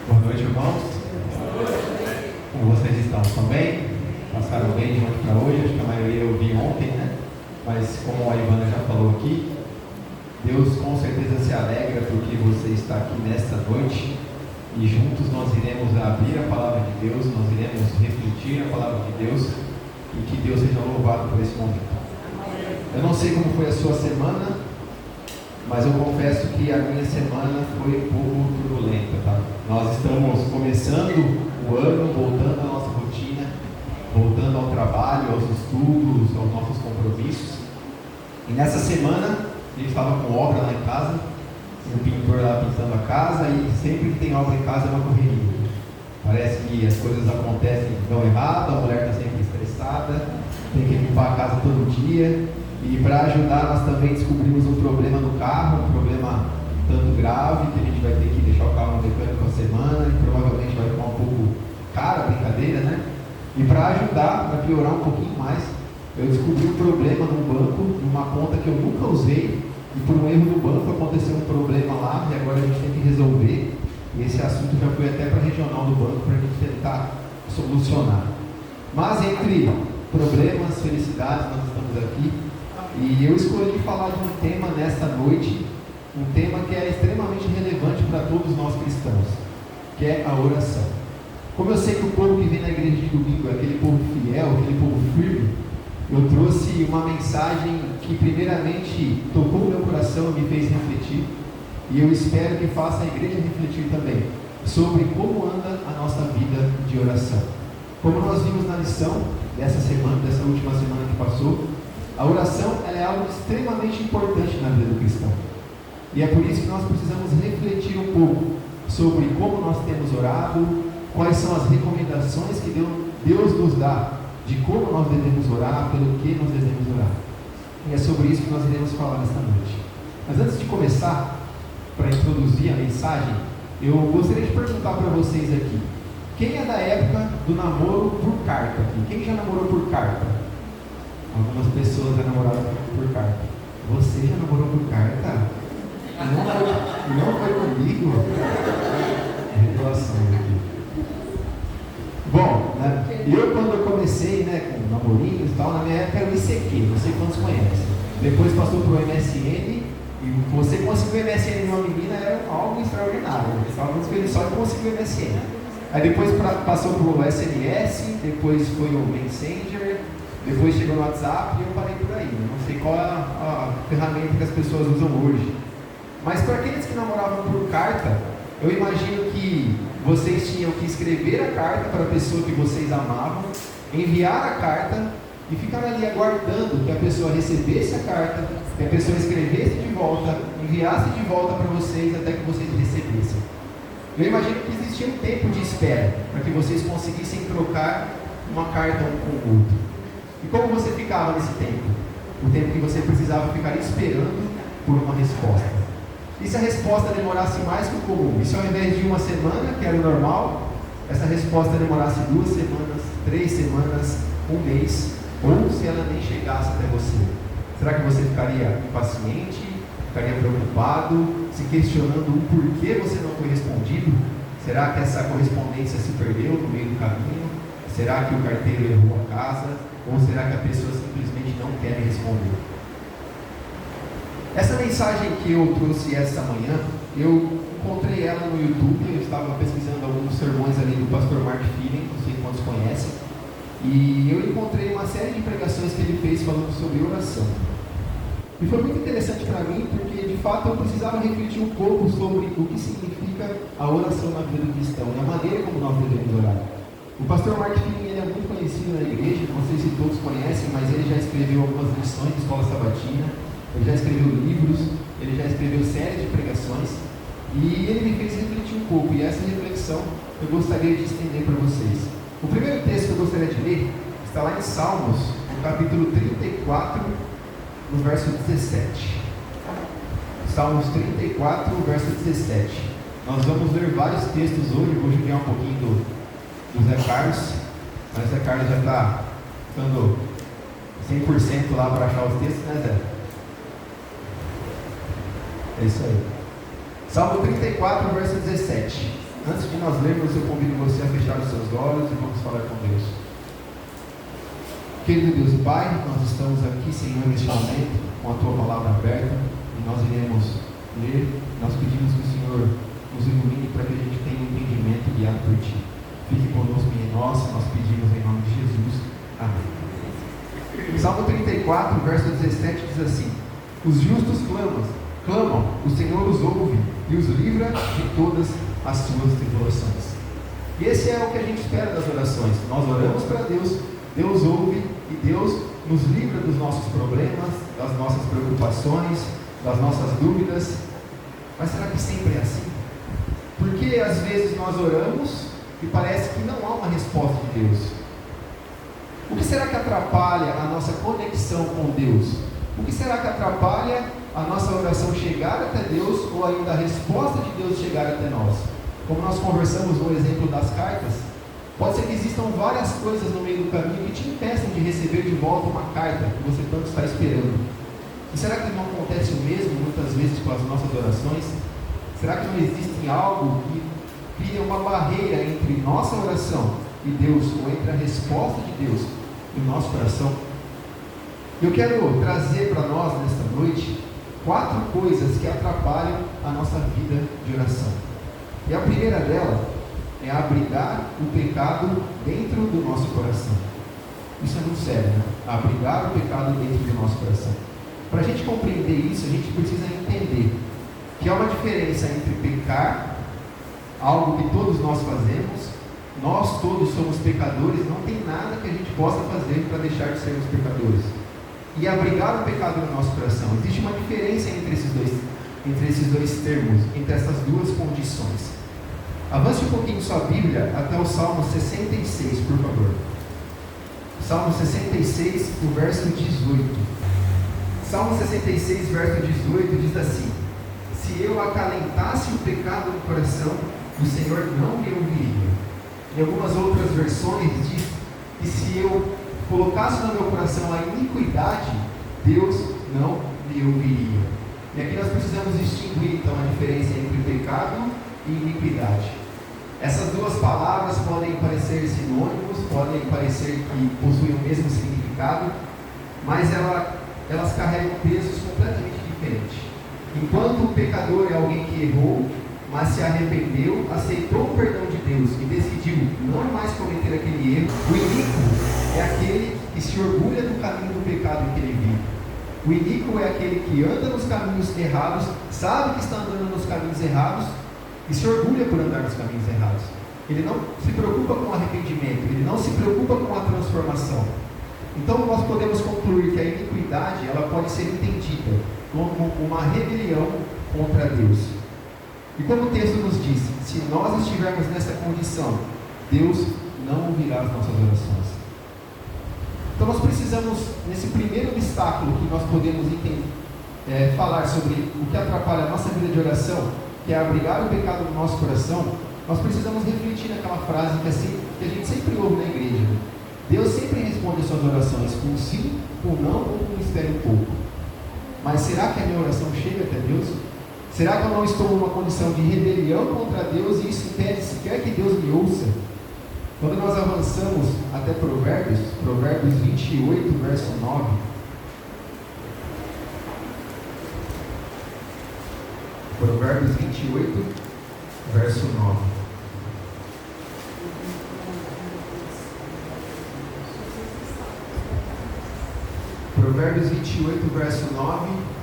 Boa noite, irmãos. Como vocês estão? Estão bem? Passaram bem de ontem para hoje? Acho que a maioria eu vi ontem, né? Mas como a Ivana já falou aqui, Deus com certeza se alegra porque você está aqui nesta noite e juntos nós iremos abrir a palavra de Deus, nós iremos refletir a palavra de Deus e que Deus seja louvado por esse momento. Eu não sei como foi a sua semana, mas eu confesso que a minha semana foi um pouco turbulenta, tá? Nós estamos começando o ano, voltando à nossa rotina, voltando ao trabalho, aos estudos, aos nossos compromissos. E nessa semana, a gente estava com obra lá em casa, um pintor lá pintando a casa, e sempre que tem obra em casa é uma correria. Parece que as coisas acontecem tão errado, a mulher está sempre estressada, tem que limpar a casa todo dia. E para ajudar, nós também descobrimos um problema no carro, um problema tanto grave, que a gente vai ter que deixar o carro no mecânico uma semana, e provavelmente vai ficar um pouco cara a brincadeira, né? E para ajudar, para piorar um pouquinho mais, eu descobri um problema no banco, numa conta que eu nunca usei, e por um erro no banco aconteceu um problema lá, e agora a gente tem que resolver, e esse assunto já foi até para a regional do banco, para a gente tentar solucionar. Mas entre problemas, felicidades, nós estamos aqui. E eu escolhi falar de um tema nesta noite, um tema que é extremamente relevante para todos nós cristãos, que é a oração. Como eu sei que o povo que vem na igreja de domingo é aquele povo fiel, aquele povo firme, eu trouxe uma mensagem que primeiramente tocou o meu coração e me fez refletir, e eu espero que faça a igreja refletir também, sobre como anda a nossa vida de oração. Como nós vimos na lição dessa semana, dessa última semana que passou, a oração ela é algo extremamente importante na vida do cristão. E é por isso que nós precisamos refletir um pouco sobre como nós temos orado, quais são as recomendações que Deus nos dá de como nós devemos orar, pelo que nós devemos orar. E é sobre isso que nós iremos falar nesta noite. Mas antes de começar, para introduzir a mensagem, eu gostaria de perguntar para vocês aqui: quem é da época do namoro por carta aqui? Quem já namorou por carta? Algumas pessoas já namoraram por carta. Você já namorou por carta? Não foi comigo? Revelação aqui. Bom, né, eu quando eu comecei, né, com namorinhos e tal, na minha época era o ICQ, não sei quantos conhecem. Depois passou para o MSN, e você conseguiu o MSN de uma menina era algo extraordinário. Eles estavam esperando só de conseguir o MSN. Aí depois passou para o SMS, depois foi o Messenger, depois chegou no WhatsApp e eu parei por aí. Não sei qual é a ferramenta que as pessoas usam hoje. Mas para aqueles que namoravam por carta, eu imagino que vocês tinham que escrever a carta para a pessoa que vocês amavam, enviar a carta e ficar ali aguardando que a pessoa recebesse a carta, que a pessoa escrevesse de volta, enviasse de volta para vocês até que vocês recebessem. Eu imagino que existia um tempo de espera para que vocês conseguissem trocar uma carta um com o outro. E como você ficava nesse tempo? O tempo que você precisava ficar esperando por uma resposta. E se a resposta demorasse mais que o comum? E se ao invés de uma semana, que era o normal, essa resposta demorasse 2 semanas, 3 semanas, 1 mês, ou se ela nem chegasse até você? Será que você ficaria impaciente, ficaria preocupado, se questionando o porquê você não foi respondido? Será que essa correspondência se perdeu no meio do caminho? Será que o carteiro errou a casa? Ou será que a pessoa simplesmente não quer responder? Essa mensagem que eu trouxe essa manhã, eu encontrei ela no YouTube. Eu estava pesquisando alguns sermões ali do pastor Mark Feeling, não sei quantos conhecem, e eu encontrei uma série de pregações que ele fez falando sobre oração. E foi muito interessante para mim, porque de fato eu precisava refletir um pouco sobre o que significa a oração na vida do cristão e a maneira como nós devemos orar. O pastor Mark Feeling, ele é muito conhecido na igreja, não sei se todos conhecem, mas ele já escreveu algumas lições de escola sabatina, ele já escreveu livros, ele já escreveu séries de pregações, e ele me fez refletir um pouco, e essa reflexão eu gostaria de estender para vocês. O primeiro texto que eu gostaria de ler está lá em Salmos, no capítulo 34, no verso 17. Salmos 34, verso 17. Nós vamos ler vários textos hoje, vou judiar um pouquinho do Zé Carlos, mas o Zé Carlos já está ficando 100% lá para achar os textos, né, Zé? É isso aí. Salmo 34, verso 17. Antes de nós lermos, eu convido você a fechar os seus olhos e vamos falar com Deus. Querido Deus e Pai, nós estamos aqui, Senhor, neste momento, com a Tua palavra aberta, e nós iremos ler. Nós pedimos que o Senhor nos ilumine para que a gente tenha um entendimento guiado por Ti. Fique conosco e em nós pedimos em nome de Jesus. Amém. Salmo 34, verso 17 diz assim: os justos clamam, o Senhor os ouve e os livra de todas as suas tribulações. E esse é o que a gente espera das orações. Nós oramos para Deus, Deus ouve e Deus nos livra dos nossos problemas, das nossas preocupações, das nossas dúvidas. Mas será que sempre é assim? Porque às vezes nós oramos e parece que não há uma resposta de Deus. O que será que atrapalha a nossa conexão com Deus? O que será que atrapalha a nossa oração chegar até Deus, ou ainda a resposta de Deus chegar até nós? Como nós conversamos no exemplo das cartas, pode ser que existam várias coisas no meio do caminho que te impeçam de receber de volta uma carta que você tanto está esperando. E será que não acontece o mesmo muitas vezes com as nossas orações? Será que não existe algo que cria uma barreira entre nossa oração e Deus, ou entre a resposta de Deus e o nosso coração? Eu quero trazer para nós nesta noite 4 coisas que atrapalham a nossa vida de oração. E a primeira dela é abrigar o pecado dentro do nosso coração. Isso é muito sério, né? Abrigar o pecado dentro do nosso coração. Para a gente compreender isso, a gente precisa entender que há uma diferença entre pecar, algo que todos nós fazemos. Nós todos somos pecadores, não tem nada que a gente possa fazer para deixar de sermos pecadores. E abrigar o pecado no nosso coração. Existe uma diferença entre esses dois termos, entre essas duas condições. Avance um pouquinho sua Bíblia até o Salmo 66, por favor. Salmo 66, o verso 18. Salmo 66, verso 18 diz assim: se eu acalentasse o pecado no coração, o Senhor não me ouviria. Em algumas outras versões diz que se eu colocasse no meu coração a iniquidade, Deus não me ouviria. E aqui nós precisamos distinguir então a diferença entre pecado e iniquidade. Essas duas palavras podem parecer sinônimos, podem parecer que possuem o mesmo significado, mas elas carregam pesos completamente diferentes. Enquanto o pecador é alguém que errou, mas se arrependeu, aceitou o perdão de Deus e decidiu não mais cometer aquele erro, o iníquo é aquele que se orgulha do caminho do pecado que ele vive. O iníquo é aquele que anda nos caminhos errados, sabe que está andando nos caminhos errados e se orgulha por andar nos caminhos errados. Ele não se preocupa com o arrependimento, ele não se preocupa com a transformação. Então nós podemos concluir que a iniquidade ela pode ser entendida como uma rebelião contra Deus. E como o texto nos diz, se nós estivermos nessa condição, Deus não ouvirá as nossas orações. Então nós precisamos, nesse primeiro obstáculo que nós podemos falar sobre o que atrapalha a nossa vida de oração, que é abrigar o pecado no nosso coração, nós precisamos refletir naquela frase que a gente sempre ouve na igreja. Deus sempre responde as suas orações com sim, com não ou com espere um pouco. Mas será que a minha oração chega até Deus? Será que eu não estou numa condição de rebelião contra Deus e isso impede sequer que Deus me ouça? Quando nós avançamos até Provérbios 28, verso 9, Provérbios 28, verso 9. Provérbios 28, verso 9.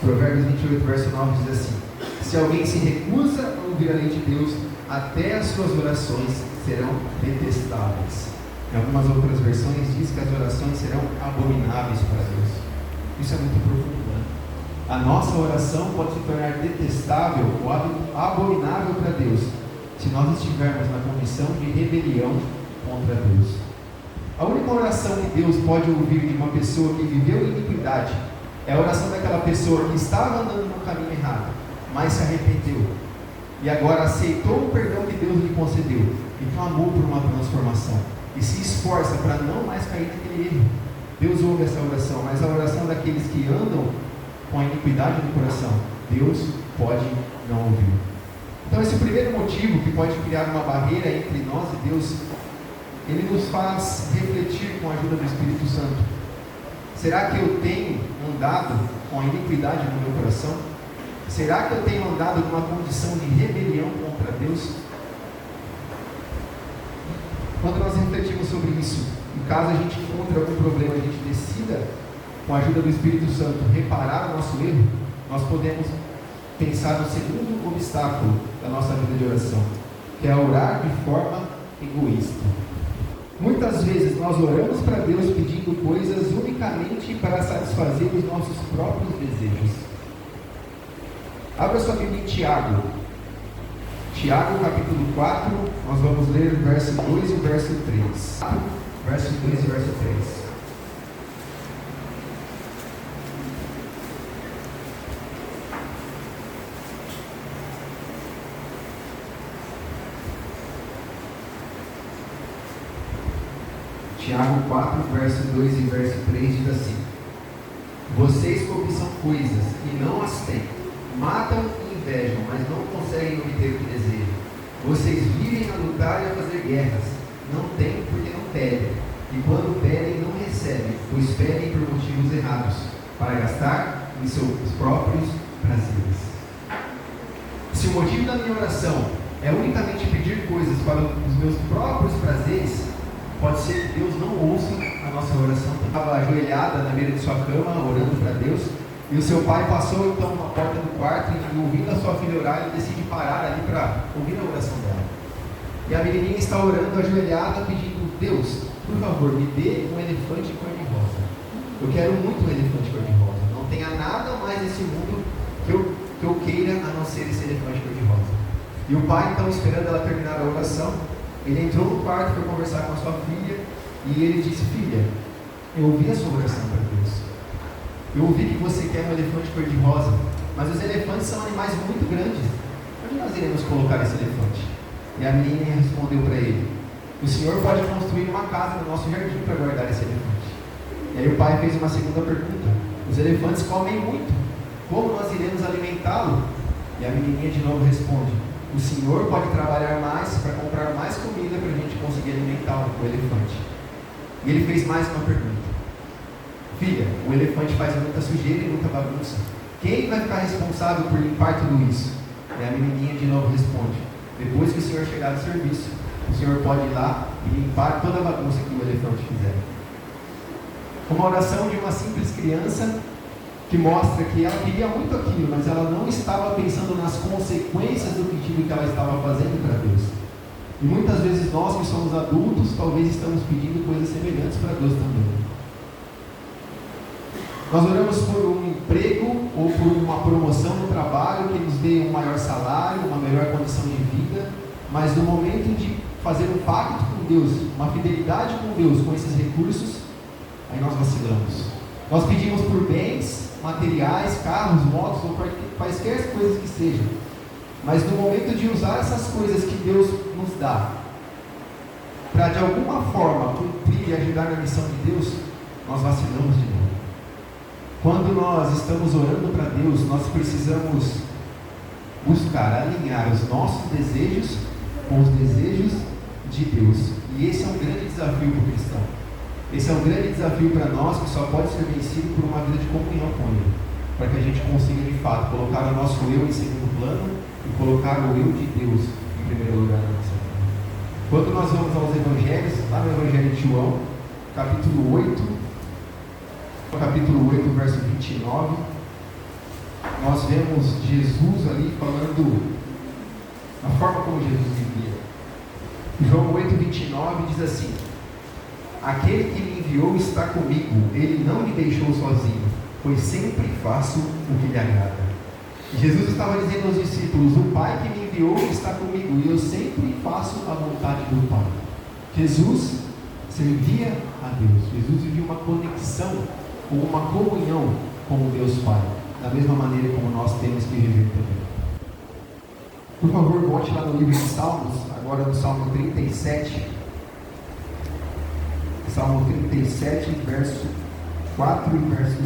Provérbios 28, verso 9 diz assim: se alguém se recusa a ouvir a lei de Deus, até as suas orações serão detestáveis. Em algumas outras versões diz que as orações serão abomináveis para Deus. Isso é muito profundo, né? A nossa oração pode se tornar detestável ou abominável para Deus, se nós estivermos na condição de rebelião contra Deus. A única oração que Deus pode ouvir de uma pessoa que viveu em iniquidade é a oração daquela pessoa que estava andando no caminho errado, mas se arrependeu e agora aceitou o perdão que Deus lhe concedeu e clamou por uma transformação e se esforça para não mais cair naquele erro. Deus ouve essa oração, mas a oração daqueles que andam com a iniquidade no coração, Deus pode não ouvir. Então esse primeiro motivo que pode criar uma barreira entre nós e Deus, ele nos faz refletir com a ajuda do Espírito Santo. Será que eu tenho andado com a iniquidade no meu coração? Será que eu tenho andado numa condição de rebelião contra Deus? Quando nós refletimos sobre isso, e caso a gente encontre algum problema, a gente decida, com a ajuda do Espírito Santo, reparar o nosso erro, nós podemos pensar no segundo obstáculo da nossa vida de oração, que é orar de forma egoísta. Muitas vezes nós oramos para Deus pedindo coisas unicamente para satisfazer os nossos próprios desejos. Abra sua Bíblia em Tiago. Tiago, capítulo 4, nós vamos ler o verso 2 e o verso 3. Verso 2 e verso 3. Tiago 4, verso 2 e verso 3 diz assim: vocês cobiçam coisas e não as têm, matam e invejam, mas não conseguem obter o que desejam. Vocês vivem a lutar e a fazer guerras, não têm porque não pedem, e quando pedem não recebem, pois pedem por motivos errados, para gastar em seus próprios prazeres. Se o motivo da minha oração é unicamente pedir coisas para os meus próprios prazeres, pode ser que Deus não ouça a nossa oração. Estava ajoelhada na beira de sua cama, orando para Deus, e o seu pai passou então na porta do quarto e, ouvindo a sua filha orar, ele decide parar ali para ouvir a oração dela. E a menininha está orando ajoelhada, pedindo: Deus, por favor, me dê um elefante cor-de-rosa. Eu quero muito um elefante cor-de-rosa. Não tenha nada mais nesse mundo que eu queira a não ser esse elefante cor-de-rosa. E o pai, então, esperando ela terminar a oração, ele entrou no quarto para conversar com a sua filha e ele disse: filha, eu ouvi a sua oração para Deus. Eu ouvi que você quer um elefante cor-de-rosa, mas os elefantes são animais muito grandes. Onde nós iremos colocar esse elefante? E a menina respondeu para ele: o senhor pode construir uma casa no nosso jardim para guardar esse elefante. E aí o pai fez uma segunda pergunta: os elefantes comem muito, como nós iremos alimentá-lo? E a menininha de novo responde: o senhor pode trabalhar mais para comprar mais comida para a gente conseguir alimentar o elefante. E ele fez mais uma pergunta: filha, o elefante faz muita sujeira e muita bagunça. Quem vai ficar responsável por limpar tudo isso? E a menininha de novo responde: depois que o senhor chegar do serviço, o senhor pode ir lá e limpar toda a bagunça que o elefante fizer. Uma oração de uma simples criança que mostra que ela queria muito aquilo, mas ela não estava pensando nas consequências do pedido que ela estava fazendo para Deus. E muitas vezes nós que somos adultos, talvez estamos pedindo coisas semelhantes para Deus também. Nós oramos por um emprego ou por uma promoção no trabalho que nos dê um maior salário, uma melhor condição de vida, mas no momento de fazer um pacto com Deus, uma fidelidade com Deus, com esses recursos, aí nós vacilamos. Nós pedimos por bens materiais, carros, motos ou quaisquer coisas que sejam, mas no momento de usar essas coisas que Deus nos dá para de alguma forma cumprir e ajudar na missão de Deus, nós vacilamos de novo. Quando nós estamos orando para Deus, nós precisamos buscar alinhar os nossos desejos com os desejos de Deus, e esse é um grande desafio para o cristão. Esse é um grande desafio para nós, que só pode ser vencido por uma vida de comunhão com Ele, para que a gente consiga de fato colocar o nosso eu em segundo plano e colocar o eu de Deus em primeiro lugar na nossa vida. Quando nós vamos aos evangelhos, lá no Evangelho de João, capítulo 8, verso 29, nós vemos Jesus ali falando a forma como Jesus vivia. João 8, 29 diz assim: aquele que me enviou está comigo, ele não me deixou sozinho, pois sempre faço o que lhe agrada. Jesus estava dizendo aos discípulos: o Pai que me enviou está comigo, e eu sempre faço a vontade do Pai. Jesus servia a Deus, Jesus vivia uma conexão, uma comunhão com o Deus Pai, da mesma maneira como nós temos que viver também. Por favor, volte lá no livro de Salmos, agora no Salmo 37. Salmo 37, verso 4 e verso 5.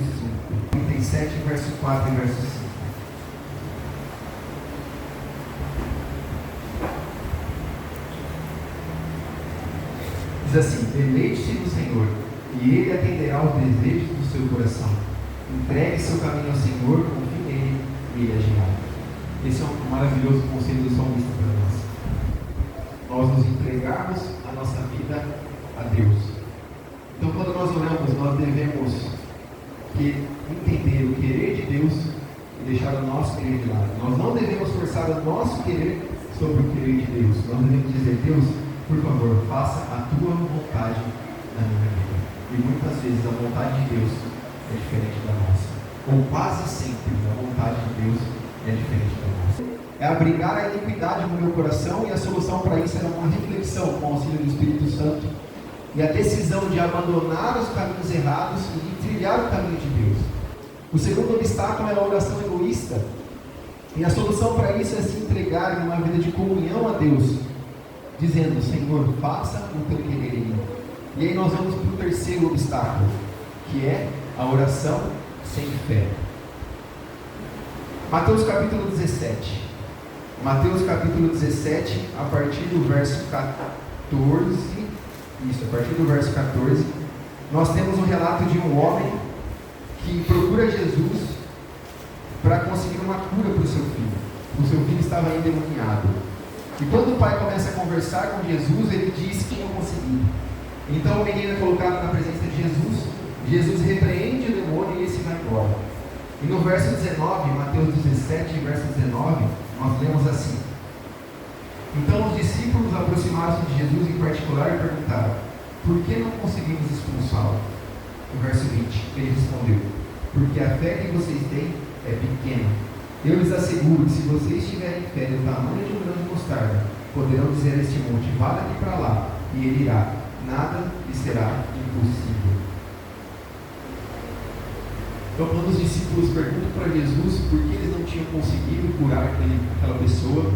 37, 17, verso 4 e verso 5. Diz assim: deleite-se no Senhor, e Ele atenderá aos desejos do seu coração. Entregue seu caminho ao Senhor, confie nele, e Ele agirá. Esse é um maravilhoso conselho do salmista para nós. Nós nos entregarmos a nossa vida a Deus. Então, quando nós oramos, nós devemos entender o querer de Deus e deixar o nosso querer de lado. Nós não devemos forçar o nosso querer sobre o querer de Deus. Nós devemos dizer: Deus, por favor, faça a tua vontade na minha vida. E muitas vezes a vontade de Deus é diferente da nossa. Ou quase sempre a vontade de Deus é diferente da nossa. É abrigar a iniquidade no meu coração, e a solução para isso é uma reflexão com o auxílio do Espírito Santo e a decisão de abandonar os caminhos errados e de trilhar o caminho de Deus. O segundo obstáculo é a oração egoísta, e a solução para isso é se entregar em uma vida de comunhão a Deus, dizendo: Senhor, faça o teu querer em mim. E aí nós vamos para o terceiro obstáculo, que é a oração sem fé. Mateus capítulo 17. Mateus capítulo 17, a partir do verso 14, a partir do verso 14, nós temos um relato de um homem que procura Jesus para conseguir uma cura para o seu filho. O seu filho estava endemoniado. E quando o pai começa a conversar com Jesus, ele diz que não conseguiu. Então o menino é colocado na presença de Jesus, Jesus repreende o demônio e esse vai embora. E no verso 19, Mateus 17, verso 19, nós lemos assim: então os discípulos aproximaram-se de Jesus em particular e perguntaram: por que não conseguimos expulsá-lo? No verso 20, ele respondeu: porque a fé que vocês têm é pequena. Eu lhes asseguro que se vocês tiverem fé do tamanho de um grão de mostarda, poderão dizer a este monte: vá daqui para lá, e ele irá. Nada lhe será impossível. Então, quando os discípulos perguntam para Jesus por que eles não tinham conseguido curar aquela pessoa,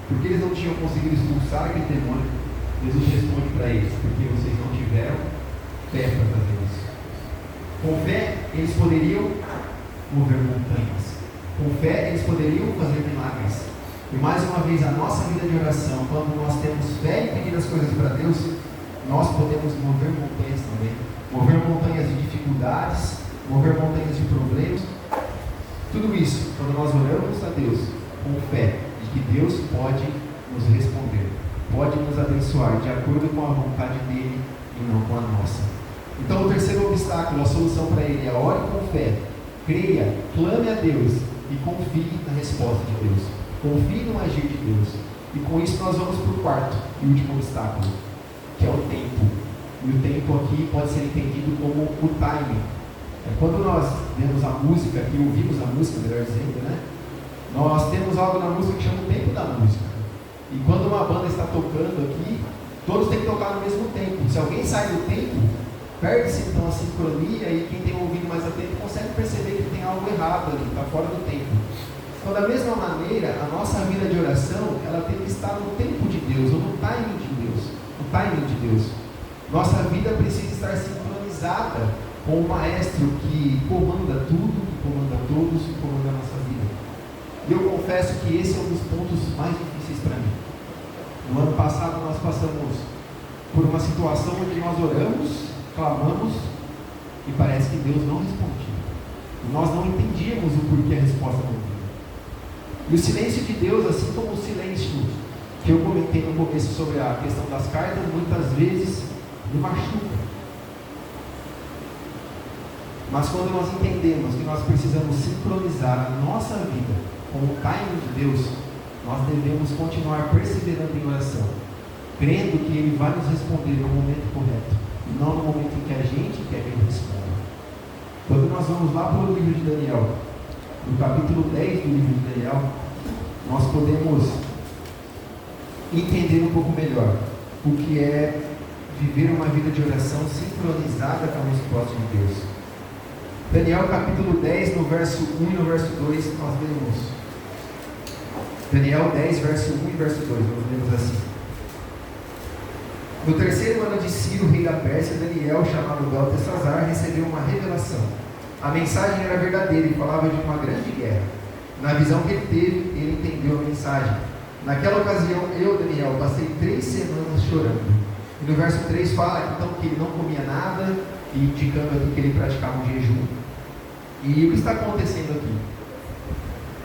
por que eles não tinham conseguido expulsar aquele demônio, Jesus responde para eles: porque vocês não tiveram fé para fazer isso. Com fé, eles poderiam mover montanhas. Com fé, eles poderiam fazer milagres. E mais uma vez, a nossa vida de oração, quando nós temos fé em pedir as coisas para Deus, nós podemos mover montanhas também. Mover montanhas de dificuldades, mover montanhas de problemas. Tudo isso, quando nós oramos a Deus com fé de que Deus pode nos responder, pode nos abençoar de acordo com a vontade dele e não com a nossa. Então, o terceiro obstáculo, a solução para ele é: ore com fé, creia, clame a Deus e confie na resposta de Deus. Confie no agir de Deus. E com isso nós vamos para o quarto e último obstáculo, que é o tempo. E o tempo aqui pode ser entendido como o timing. Quando nós vemos a música e ouvimos a música, melhor dizendo, né? Nós temos algo na música que chama o tempo da música. E quando uma banda está tocando aqui, todos têm que tocar no mesmo tempo. Se alguém sai do tempo, perde-se então a sincronia, e quem tem ouvido mais atento consegue perceber que tem algo errado ali, está fora do tempo. Então, da mesma maneira, a nossa vida de oração, ela tem que estar no tempo de Deus, ou no timing de Deus. No timing de Deus. Nossa vida precisa estar sincronizada com o Maestro que comanda tudo, que comanda todos, que comanda a nossa vida. E eu confesso que esse é um dos pontos mais difíceis para mim. No ano passado nós passamos por uma situação onde nós oramos, clamamos, e parece que Deus não respondia. E nós não entendíamos o porquê a resposta não vinha. E o silêncio de Deus, assim como o silêncio que eu comentei no começo sobre a questão das cartas, muitas vezes me machuca. Mas quando nós entendemos que nós precisamos sincronizar a nossa vida com o timing de Deus, nós devemos continuar perseverando em oração, crendo que Ele vai nos responder no momento correto, e não no momento em que a gente quer que Ele responda. Quando nós vamos lá para o livro de Daniel, no capítulo 10 do livro de Daniel, nós podemos entender um pouco melhor o que é viver uma vida de oração sincronizada com a resposta de Deus. Daniel capítulo 10, no verso 1 e no verso 2, nós lemos. Daniel 10, verso 1 e verso 2, nós lemos assim: no terceiro ano de Ciro, rei da Pérsia, Daniel, chamado Beltesazar, recebeu uma revelação. A mensagem era verdadeira e falava de uma grande guerra. Na visão que ele teve, ele entendeu a mensagem. Naquela ocasião, eu, Daniel, passei 3 semanas chorando. E no verso 3 fala então que ele não comia nada, indicando aqui que ele praticava um jejum. E o que está acontecendo aqui?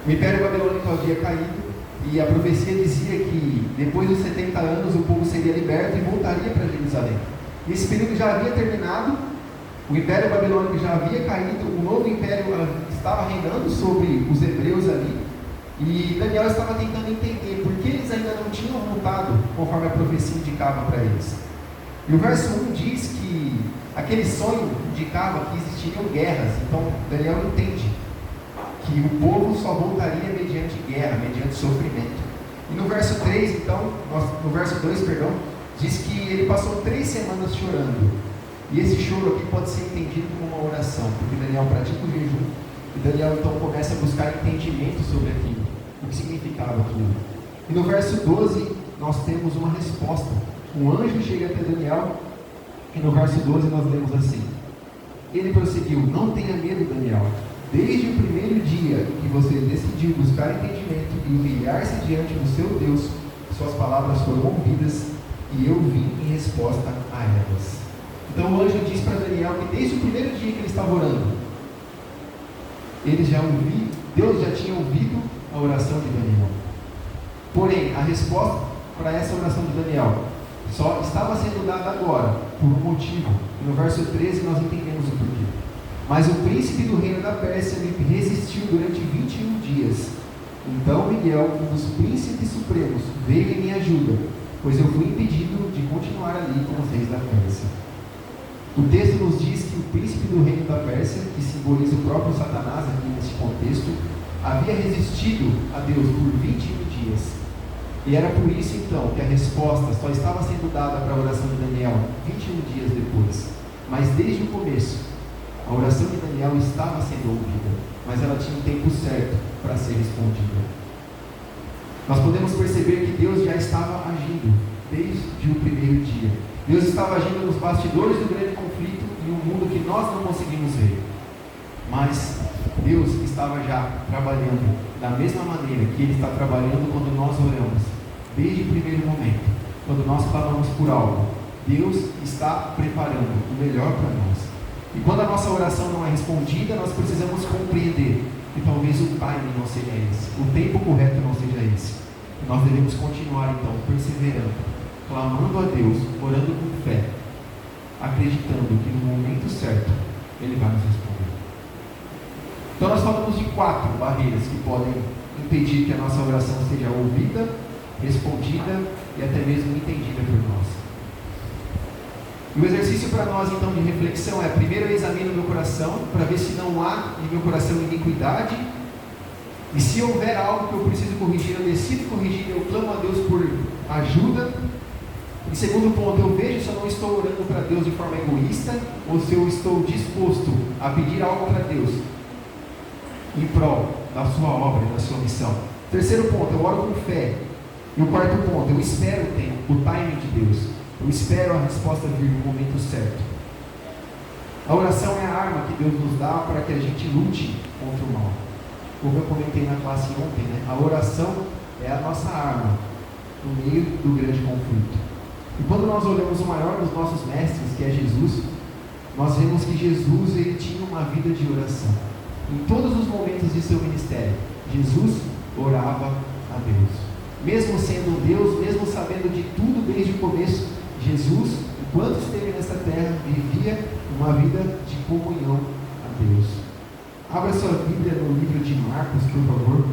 O Império Babilônico havia caído e a profecia dizia que depois dos 70 anos o povo seria liberto e voltaria para Jerusalém. Esse período já havia terminado, o Império Babilônico já havia caído, um novo império estava reinando sobre os hebreus ali, e Daniel estava tentando entender por que eles ainda não tinham voltado conforme a profecia indicava para eles. E o verso 1 diz que aquele sonho indicava que existiriam guerras. Então Daniel entende que o povo só voltaria mediante guerra, mediante sofrimento. E no verso 3, então, no verso 2, perdão, diz que ele passou 3 semanas chorando. E esse choro aqui pode ser entendido como uma oração, porque Daniel pratica o jejum, e Daniel então começa a buscar entendimento sobre aquilo, o que significava aquilo. E no verso 12, nós temos uma resposta. Um anjo chega até Daniel, e no verso 12 nós lemos assim: ele prosseguiu: não tenha medo, Daniel. Desde o primeiro dia que você decidiu buscar entendimento e humilhar-se diante do seu Deus, suas palavras foram ouvidas e eu vim em resposta a elas. Então o anjo diz para Daniel que desde o primeiro dia que ele estava orando, Deus já tinha ouvido a oração de Daniel. Porém, a resposta para essa oração de Daniel só estava sendo dada agora, por um motivo. E no verso 13 nós entendemos o porquê. Mas o príncipe do reino da Pérsia me resistiu durante 21 dias. Então Miguel, um dos príncipes supremos, veio em minha ajuda, pois eu fui impedido de continuar ali com os reis da Pérsia. O texto nos diz que o príncipe do reino da Pérsia, que simboliza o próprio Satanás aqui neste contexto, havia resistido a Deus por 21 dias. E era por isso então que a resposta só estava sendo dada para a oração de Daniel 21 dias depois. Mas desde o começo, a oração de Daniel estava sendo ouvida, mas ela tinha um tempo certo para ser respondida. Nós podemos perceber que Deus já estava agindo desde o primeiro dia. Deus estava agindo nos bastidores do grande conflito em um mundo que nós não conseguimos ver. Mas Deus estava já trabalhando da mesma maneira que Ele está trabalhando quando nós oramos. Desde o primeiro momento, quando nós clamamos por algo, Deus está preparando o melhor para nós. E quando a nossa oração não é respondida, nós precisamos compreender que talvez o timing não seja esse, o tempo correto não seja esse. E nós devemos continuar então, perseverando, clamando a Deus, orando com fé, acreditando que no momento certo Ele vai nos responder. Então nós falamos de 4 barreiras que podem impedir que a nossa oração seja ouvida, respondida e até mesmo entendida por nós. E o exercício para nós então de reflexão é: primeiro eu examino meu coração para ver se não há em meu coração iniquidade, e se houver algo que eu preciso corrigir, eu decido corrigir, eu clamo a Deus por ajuda. Em segundo ponto, eu vejo se eu não estou orando para Deus de forma egoísta, ou se eu estou disposto a pedir algo para Deus em prol da sua obra, da sua missão. Terceiro ponto, eu oro com fé. E o quarto ponto, eu espero o timing de Deus. Eu espero a resposta vir no momento certo. A oração é a arma que Deus nos dá para que a gente lute contra o mal. Como eu comentei na classe ontem, né? A oração é a nossa arma no meio do grande conflito. E quando nós olhamos o maior dos nossos mestres, que é Jesus, nós vemos que Jesus ele tinha uma vida de oração. Em todos os momentos de seu ministério, Jesus orava a Deus. Mesmo sendo Deus, mesmo sabendo de tudo desde o começo, Jesus, enquanto esteve nesta terra, vivia uma vida de comunhão a Deus. Abra sua Bíblia no livro de Marcos, por favor.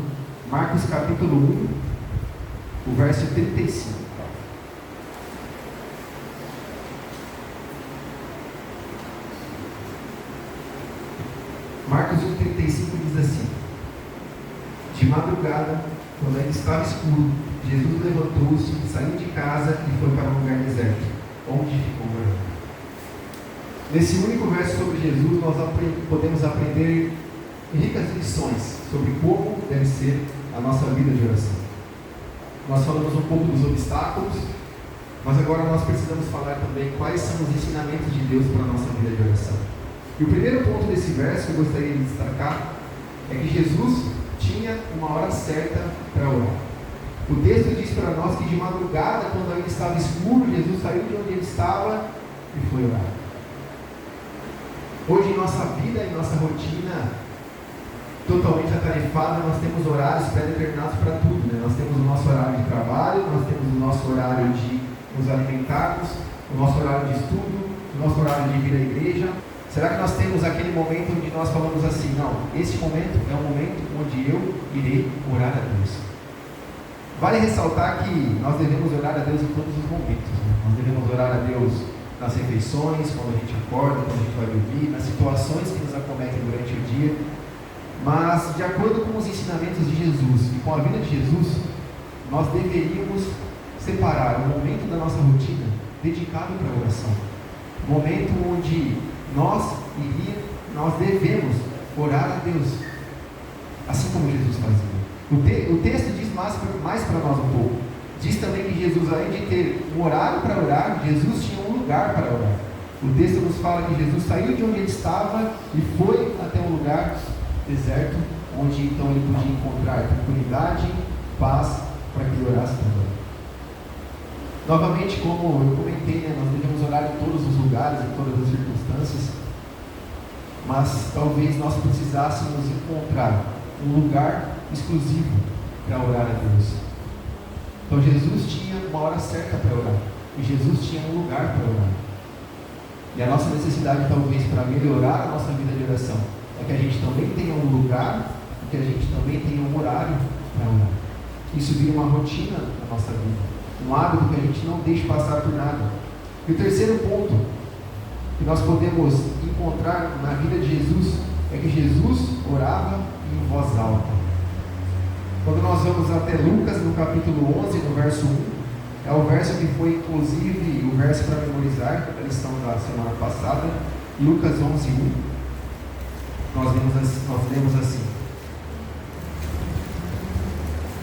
Marcos capítulo 1, o verso 35. Marcos 1,35 diz assim: de madrugada, quando ainda estava escuro, Jesus levantou-se, saiu de casa e foi para um lugar deserto, onde ficou orando. Nesse único verso sobre Jesus, nós podemos aprender ricas lições sobre como deve ser a nossa vida de oração. Nós falamos um pouco dos obstáculos, mas agora nós precisamos falar também quais são os ensinamentos de Deus para a nossa vida de oração. E o primeiro ponto desse verso que eu gostaria de destacar é que Jesus tinha uma hora certa para orar. O texto diz para nós que de madrugada, quando ainda estava escuro, Jesus saiu de onde ele estava e foi orar. Hoje em nossa vida, em nossa rotina totalmente atarefada, nós temos horários pré-determinados para tudo, né? Nós temos o nosso horário de trabalho, nós temos o nosso horário de nos alimentarmos, o nosso horário de estudo, o nosso horário de vir à igreja. Será que nós temos aquele momento onde nós falamos assim, não, esse momento é o momento onde eu irei orar a Deus? Vale ressaltar que nós devemos orar a Deus em todos os momentos, né? Nós devemos orar a Deus nas refeições, quando a gente acorda, quando a gente vai dormir, nas situações que nos acometem durante o dia. Mas, de acordo com os ensinamentos de Jesus e com a vida de Jesus, nós deveríamos separar um momento da nossa rotina dedicado para a oração. Um momento onde nós devemos orar a Deus, assim como Jesus fazia. O texto diz mais para nós um pouco. Diz também que Jesus, além de ter um horário para orar, Jesus tinha um lugar para orar. O texto nos fala que Jesus saiu de onde ele estava e foi até um lugar deserto, onde então ele podia encontrar tranquilidade, paz, para que ele orasse também. Novamente, como eu comentei, nós devemos orar em todos os lugares, em todas as circunstâncias, mas talvez nós precisássemos encontrar um lugar exclusivo para orar a Deus. Então Jesus tinha uma hora certa para orar, e Jesus tinha um lugar para orar. E a nossa necessidade talvez para melhorar a nossa vida de oração é que a gente também tenha um lugar, e que a gente também tenha um horário para orar. Isso vira uma rotina na nossa vida, um hábito que a gente não deixe passar por nada. E o terceiro ponto que nós podemos encontrar na vida de Jesus é que Jesus orava em voz alta. Quando nós vamos até Lucas, no capítulo 11, no verso 1, é o verso que foi inclusive o verso para memorizar a lição da semana passada, Lucas 11, 1. Nós lemos assim: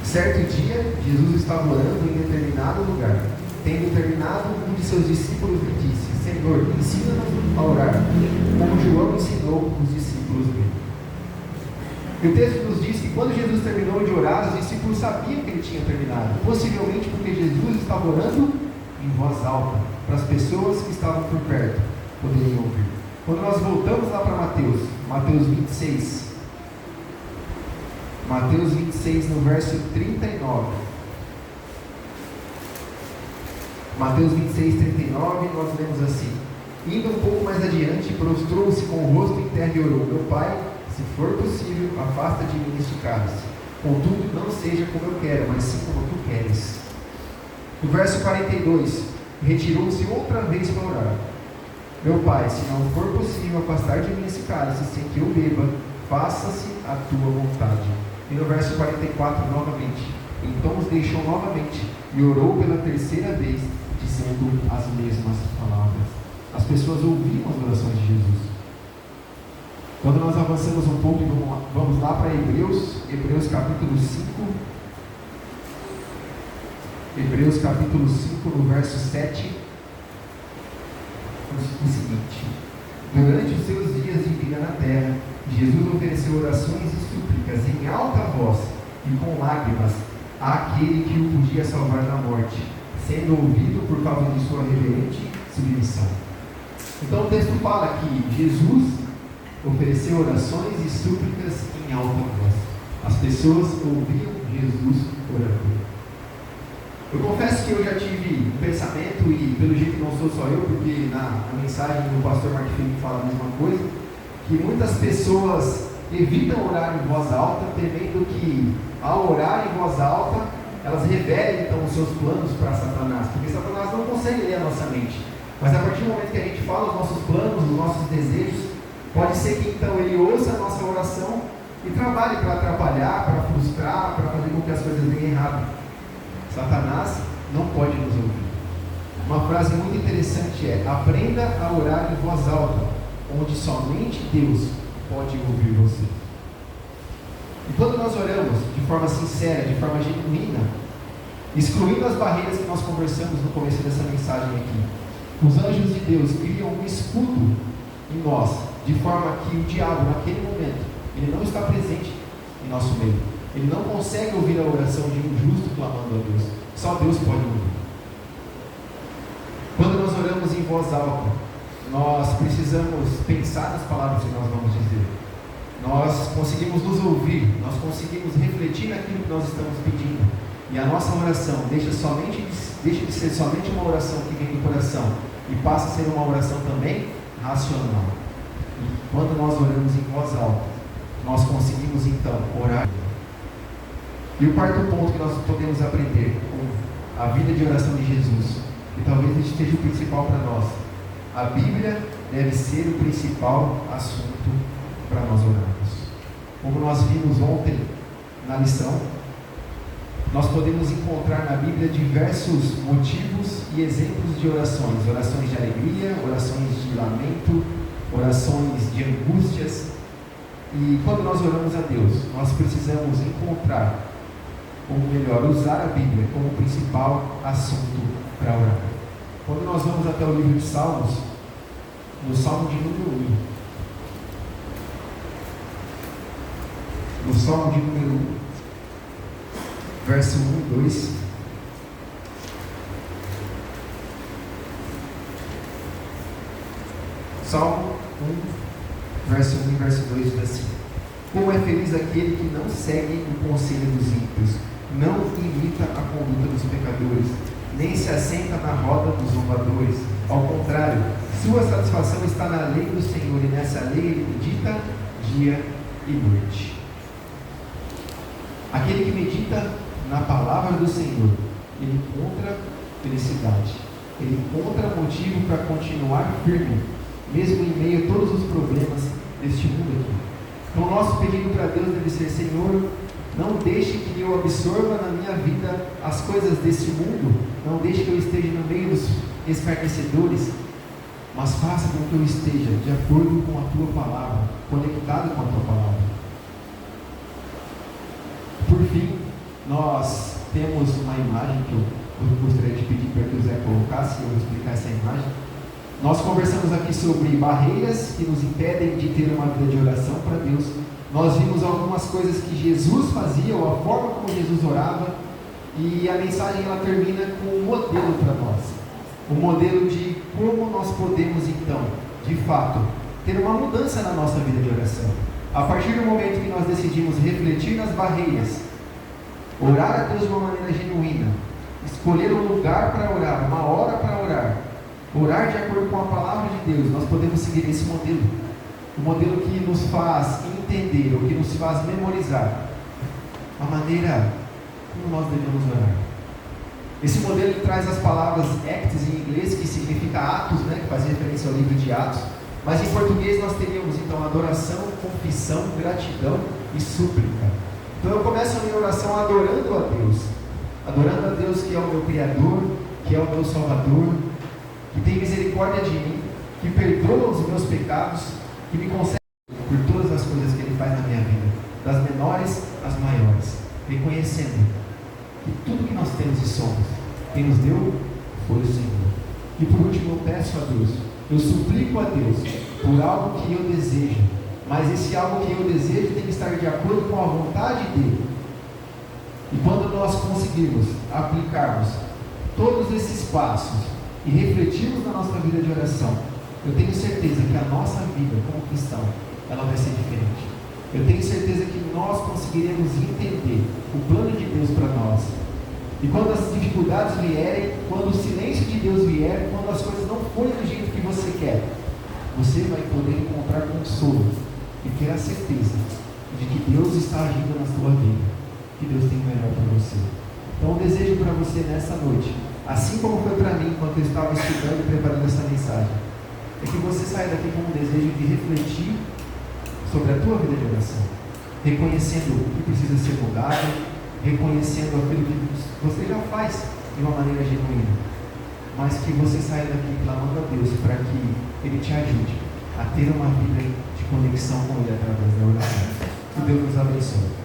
certo dia, Jesus estava orando em determinado lugar. Tendo terminado, um de seus discípulos lhe disse: Senhor, ensina-nos a orar, como João ensinou os discípulos dele. E o texto nos diz que quando Jesus terminou de orar, os discípulos sabiam que ele tinha terminado, possivelmente porque Jesus estava orando em voz alta, para as pessoas que estavam por perto poderem ouvir. Quando nós voltamos lá para Mateus 26, no verso 39. Mateus 26, 39, nós lemos assim: indo um pouco mais adiante, prostrou-se com o rosto em terra e orou: meu Pai, se for possível, afasta de mim este cálice. Contudo, não seja como eu quero, mas sim como tu queres. No verso 42, retirou-se outra vez para orar: meu Pai, se não for possível afastar de mim esse cálice sem que eu beba, faça-se a tua vontade. E no verso 44, novamente: então os deixou novamente e orou pela terceira vez, dizendo as mesmas palavras. As pessoas ouviam as orações de Jesus. Quando nós avançamos um pouco, vamos lá para Hebreus capítulo 5. Hebreus capítulo 5, no verso 7. O seguinte: durante os seus dias de vida na terra, Jesus ofereceu orações e súplicas em alta voz e com lágrimas àquele que o podia salvar da morte, sendo ouvido por causa de sua reverente submissão. Então o texto fala que Jesus ofereceu orações e súplicas em alta voz. As pessoas ouviam Jesus orando. Eu confesso que eu já tive um pensamento, e pelo jeito não sou só eu, porque na mensagem do pastor Mark Felipe fala a mesma coisa, que muitas pessoas evitam orar em voz alta, temendo que ao orar em voz alta, elas revelem então os seus planos para Satanás, porque Satanás não consegue ler a nossa mente. Mas a partir do momento que a gente fala os nossos planos, os nossos desejos, pode ser que então ele ouça a nossa oração e trabalhe para atrapalhar, para frustrar, para fazer com que as coisas deem errado. Satanás não pode nos ouvir. Uma frase muito interessante é: aprenda a orar em voz alta, onde somente Deus pode ouvir você. E quando nós oramos de forma sincera, de forma genuína, excluindo as barreiras que nós conversamos no começo dessa mensagem aqui, os anjos de Deus criam um escudo em nós, de forma que o diabo, naquele momento, ele não está presente em nosso meio. Ele não consegue ouvir a oração de um justo clamando a Deus. Só Deus pode ouvir. Quando nós oramos em voz alta, nós precisamos pensar nas palavras que nós vamos dizer. Nós conseguimos nos ouvir, nós conseguimos refletir naquilo que nós estamos pedindo. E a nossa oração deixa de ser somente uma oração que vem do coração e passa a ser uma oração também racional. E quando nós oramos em voz alta, nós conseguimos então orar. E o quarto ponto que nós podemos aprender com a vida de oração de Jesus, e talvez este seja o principal para nós: a Bíblia deve ser o principal assunto para nós orarmos. Como nós vimos ontem na lição, nós podemos encontrar na Bíblia diversos motivos e exemplos de orações de alegria, orações de lamento, orações de angústias. E quando nós oramos a Deus, nós precisamos encontrar, ou melhor, usar a Bíblia como principal assunto para orar. Quando nós vamos até o livro de Salmos, no Salmo de número 1, no Salmo de número 1, verso 1 e 2, Salmo 1, verso 1 e verso 2 diz assim: como é feliz aquele que não segue o conselho dos ímpios, não imita a conduta dos pecadores, nem se assenta na roda dos zombadores. Ao contrário, sua satisfação está na lei do Senhor, e nessa lei ele medita dia e noite. Aquele que medita na palavra do Senhor, ele encontra felicidade, ele encontra motivo para continuar firme, mesmo em meio a todos os problemas deste mundo aqui. Então o nosso pedido para Deus deve ser: Senhor, não deixe que eu absorva na minha vida as coisas deste mundo, não deixe que eu esteja no meio dos escarnecedores, mas faça com que eu esteja de acordo com a Tua palavra, conectado com a Tua palavra. Por fim, nós temos uma imagem que eu gostaria de pedir para que o Zé colocasse, eu vou explicar essa imagem. Nós conversamos aqui sobre barreiras que nos impedem de ter uma vida de oração para Deus. Nós vimos algumas coisas que Jesus fazia, ou a forma como Jesus orava, e a mensagem ela termina com um modelo para nós. Um modelo de como nós podemos então, de fato, ter uma mudança na nossa vida de oração. A partir do momento que nós decidimos refletir nas barreiras, orar a Deus de uma maneira genuína, escolher um lugar para orar, uma hora para orar, orar de acordo com a palavra de Deus, nós podemos seguir esse modelo. O modelo que nos faz entender, ou que nos faz memorizar a maneira como nós devemos orar. Esse modelo traz as palavras acts em inglês, que significa atos, que faz referência ao livro de Atos, mas em português nós teríamos então adoração, confissão, gratidão e súplica. Então eu começo a minha oração adorando a Deus que é o meu Criador, que é o meu Salvador, que tem misericórdia de mim, que perdoa os meus pecados, que me concede por todas as coisas que Ele faz na minha vida, das menores às maiores, reconhecendo que tudo que nós temos e somos, quem nos deu foi o Senhor. E por último eu peço a Deus, eu suplico a Deus por algo que eu desejo, mas esse algo que eu desejo tem que estar de acordo com a vontade dEle. E quando nós conseguirmos aplicarmos todos esses passos e refletirmos na nossa vida de oração, eu tenho certeza que a nossa vida como cristão, ela vai ser diferente. Eu tenho certeza que nós conseguiremos entender o plano de Deus para nós. E quando as dificuldades vierem, quando o silêncio de Deus vier, quando as coisas não forem do jeito que você quer, você vai poder encontrar consolo e ter a certeza de que Deus está agindo na sua vida, que Deus tem o melhor para você. Então, o desejo para você nessa noite, assim como foi para mim enquanto eu estava estudando e preparando essa mensagem, é que você saia daqui com um desejo de refletir sobre a tua vida de oração, reconhecendo o que precisa ser mudado, reconhecendo aquilo que você já faz de uma maneira genuína, mas que você saia daqui clamando a Deus para que Ele te ajude a ter uma vida de conexão com Ele através da oração. Que Deus nos abençoe.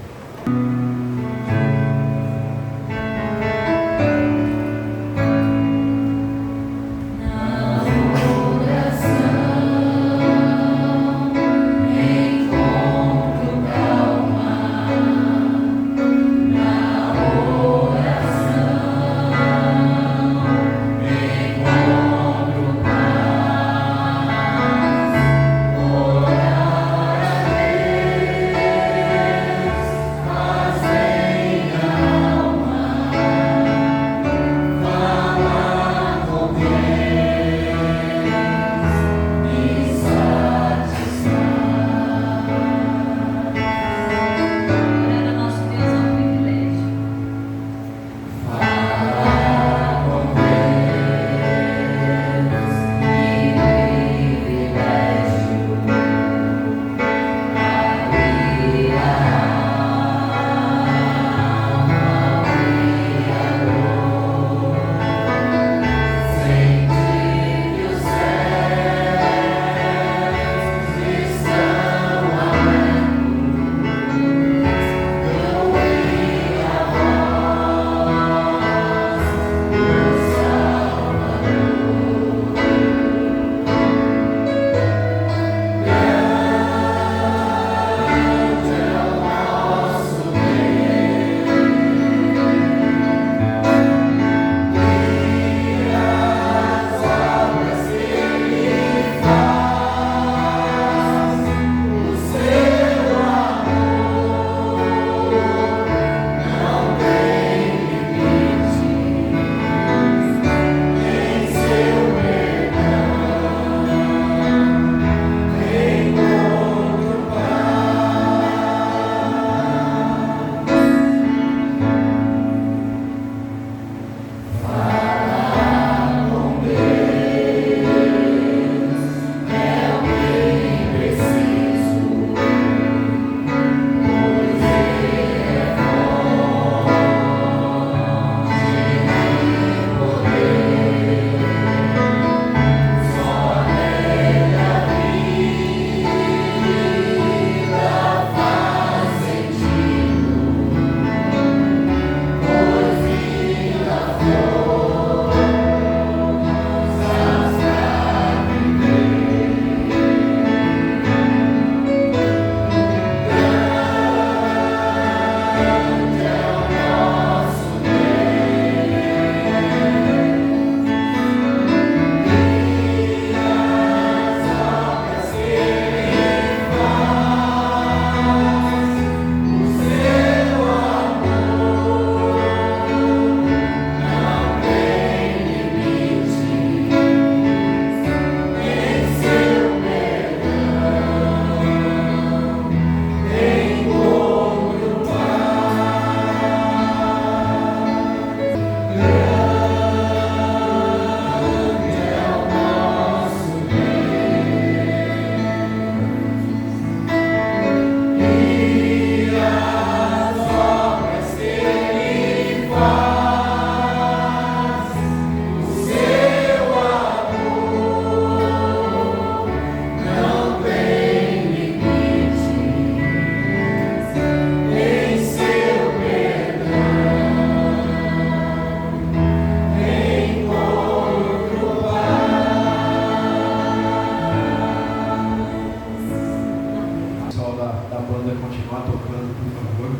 tocando, por favor.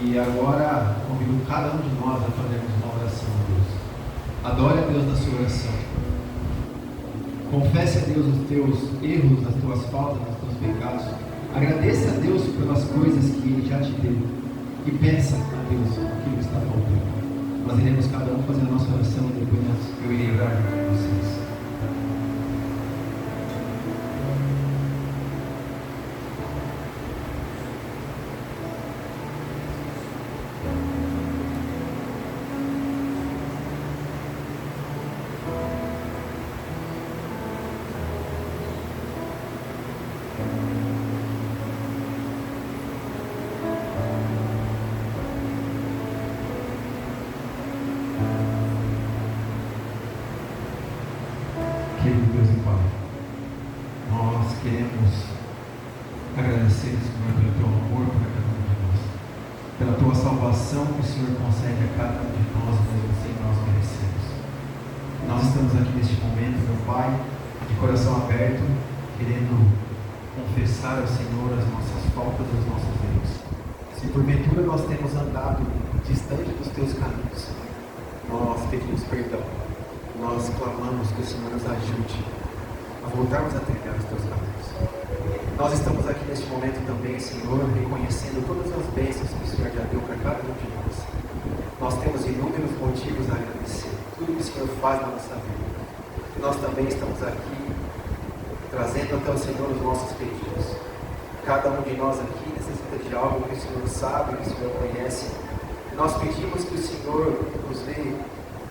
E agora convido cada um de nós a fazermos uma oração a Deus. Adore a Deus na sua oração. Confesse a Deus os teus erros, as tuas faltas, os teus pecados. Agradeça a Deus pelas coisas que Ele já te deu. E peça a Deus aquilo que está faltando. Nós iremos cada um fazer a nossa oração e depois eu irei orar com vocês. Querido Deus e Pai, nós queremos agradecer, Senhor, pelo Teu amor para cada um de nós, pela Tua salvação que o Senhor concede a cada um de nós, mesmo sem nós merecemos. Nós estamos aqui neste momento, meu Pai, de coração aberto, querendo confessar ao Senhor as nossas faltas e os nossos erros. Se porventura nós temos andado distante dos Teus caminhos, nós pedimos perdão. Nós clamamos que o Senhor nos ajude a voltarmos a trilhar os Teus caminhos. Nós estamos aqui neste momento também, Senhor, reconhecendo todas as bênçãos que o Senhor já deu para cada um de nós. Nós temos inúmeros motivos a agradecer, tudo que o Senhor faz na nossa vida. E nós também estamos aqui trazendo até o Senhor os nossos pedidos. Cada um de nós aqui necessita de algo que o Senhor sabe, que o Senhor conhece. E nós pedimos que o Senhor nos dê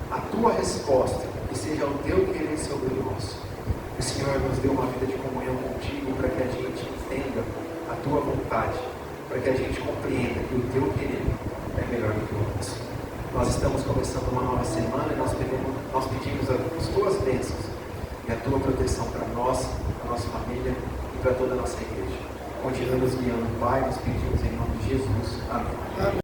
a Tua resposta, que seja o Teu querer sobre o nosso. Que o Senhor nos dê uma vida de comunhão contigo, para que a gente entenda a Tua vontade, para que a gente compreenda que o Teu querer é melhor do que o nosso. Nós estamos começando uma nova semana e nós pedimos as Tuas bênçãos e a Tua proteção para nós, para a nossa família e para toda a nossa igreja. Continua nos guiando, Pai, nos pedimos em nome de Jesus. Amém.